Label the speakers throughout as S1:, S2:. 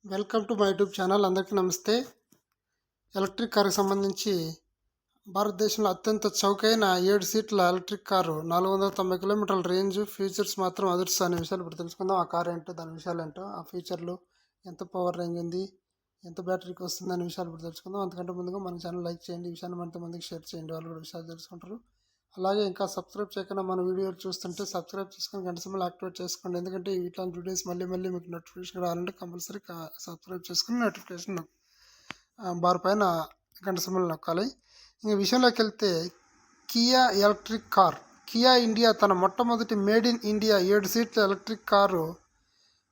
S1: Welcome to my YouTube channel. అందరికీ నమస్తే. Electric కార్కి సంబంధించి భారతదేశంలో అత్యంత చౌకైన 7 సీట్ల ఎలక్ట్రిక్ కారు 490 కిలోమీటర్ల రేంజ్, ఫీచర్స్ మాత్రం అదృష్టం అనే విషయాలు ఇప్పుడు తెలుసుకుందాం. ఆ కారు ఏంటో, దాని విషయాలు ఏంటో, ఆ ఫీచర్లు, ఎంత పవర్ రేంజ్ ఉంది, ఎంత బ్యాటరీకి వస్తుంది అనే విషయాలు ఇప్పుడు తెలుసుకుందాం. అంతకంటే ముందుగా మన ఛానల్ లైక్ చేయండి, ఈ విషయాన్ని మందికి షేర్ చేయండి, వాళ్ళు కూడా విషయాలు తెలుసుకుంటారు. అలాగే ఇంకా సబ్స్క్రైబ్ చేయకుండా మన వీడియోలు చూస్తుంటే సబ్స్క్రైబ్ చేసుకొని గంట సింబల్ యాక్టివేట్ చేసుకోండి. ఎందుకంటే ఇట్లాంటి వీడియోస్ మళ్ళీ మీకు నోటిఫికేషన్ రావాలంటే కంపల్సరీ సబ్స్క్రైబ్ చేసుకుని నోటిఫికేషన్ బార్ పైన గంట సింబల్ నొక్కాలి. ఇంక విషయంలోకి వెళ్తే, Kia electric car. Kia India తన మొట్టమొదటి మేడ్ ఇన్ ఇండియా 7 సీట్ల electric car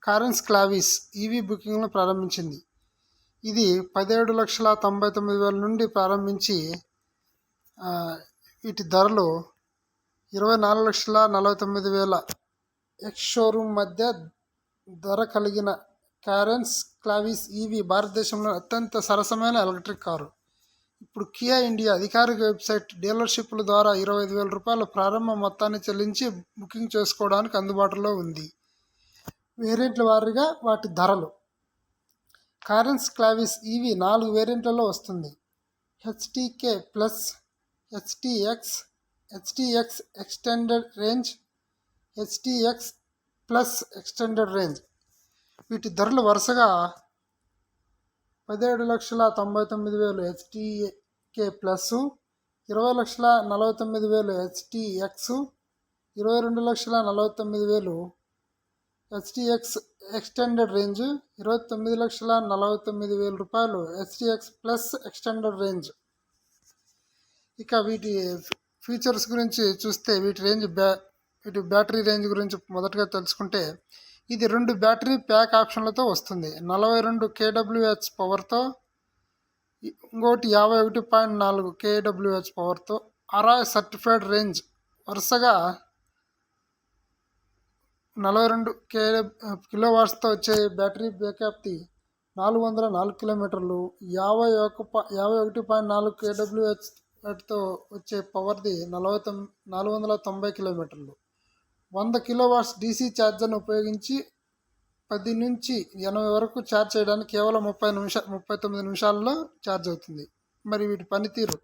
S1: Carens Clavis EV బుకింగ్ను ప్రారంభించింది. ఇది 17,99,000 నుండి ప్రారంభించి వీటి ధరలు 24,49,000 ఎక్స్ షోరూమ్ మధ్య ధర కలిగిన కారెన్స్ క్లావిస్ ఈవీ భారతదేశంలో అత్యంత సరసమైన ఎలక్ట్రిక్ కారు. ఇప్పుడు కియా ఇండియా అధికారిక వెబ్సైట్ డీలర్షిప్ల ద్వారా 25,000 రూపాయల ప్రారంభ మొత్తాన్ని చెల్లించి బుకింగ్ చేసుకోవడానికి అందుబాటులో ఉంది. వేరియంట్ల వారీగా వాటి ధరలు. కారెన్స్ క్లావిస్ ఈవీ 4 వేరియంట్లలో వస్తుంది. HTK plus, HTX extended range, HTX plus extended range. వీటి ధరలు వరుసగా 17,99,000 HTK plus, 20,49,000 HTX, 22,49,000 HTX extended range, 29,49,000 రూపాయలు హెచ్టీఎక్స్ ప్లస్ ఎక్స్టెండెడ్ రేంజ్. ఇక వీటి ఫీచర్స్ గురించి చూస్తే, వీటి బ్యాటరీ రేంజ్ గురించి మొదటగా తెలుసుకుంటే, ఇది 2 బ్యాటరీ ప్యాక్ ఆప్షన్లతో వస్తుంది. 42 kWh పవర్తో, ఇంకోటి 51.4 kWh పవర్తో. అరాయ్ సర్టిఫైడ్ రేంజ్ వరుసగా 42 కిలోవాట్స్తో వచ్చే బ్యాటరీ బ్యాకప్ది 404 కిలోమీటర్లు, 51.4 kWhతో వచ్చే పవర్ది 490 కిలోమీటర్లు. 100 కిలోవాట్స్ డీసీ ఛార్జర్ను ఉపయోగించి 10 నుంచి 80 వరకు ఛార్జ్ చేయడానికి కేవలం 39 నిమిషాల్లో ఛార్జ్ అవుతుంది. మరి వీటి పనితీరు: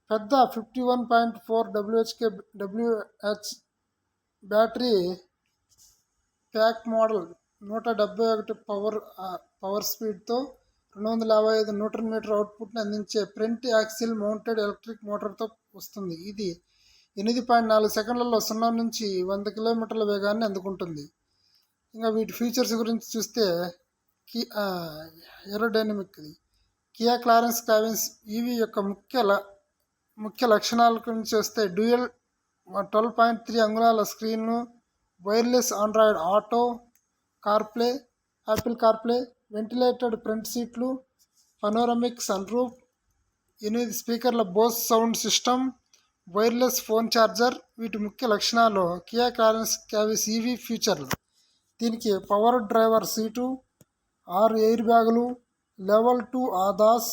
S1: పెద్ద 51.4 WH battery pack model 171 power స్పీడ్తో 255 న్యూటన్ మీటర్ అవుట్పుట్ని అందించే ఫ్రంట్ యాక్సిల్ మౌంటెడ్ ఎలక్ట్రిక్ మోటార్తో వస్తుంది. ఇది 8.4 సెకండ్లలో 0 నుంచి 100 కిలోమీటర్ల వేగాన్ని అందుకుంటుంది. ఇంకా వీటి ఫీచర్స్ గురించి చూస్తే, aerodynamic. Kia Carens Clavis EV యొక్క ముఖ్య లక్షణాల గురించి వస్తే, డ్యూయల్ 12.3 అంగుళాల స్క్రీన్ను, wireless Android auto, Apple CarPlay, ventilated front సీట్లు, పనోరమిక్ సన్రూఫ్, 8 స్పీకర్ల Bose sound system, wireless phone charger. వీటి ముఖ్య లక్షణాలు. కియా కారెన్స్ క్లావిస్ ఈవీ ఫీచర్లు: దీనికి పవర్ డ్రైవర్ సీటు, 6 ఎయిర్ బ్యాగులు, level 2 ADAS,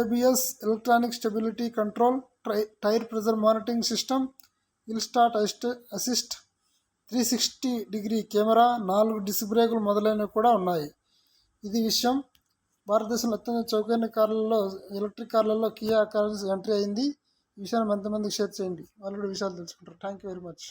S1: ABS electronic stability control, tyre pressure monitoring system, hill start assist, 360 camera, 4 disc బ్రేకులు మొదలైనవి కూడా ఉన్నాయి. ఇది విషయం. భారతదేశంలో అత్యంత చౌకైన ఎలక్ట్రిక్ కార్లలో కియా కారెన్స్ ఎంట్రీ అయింది. ఈ విషయాన్ని మందికి షేర్ చేయండి, వాళ్ళు కూడా విషయాలు తెలుసుకుంటారు. Thank you very much.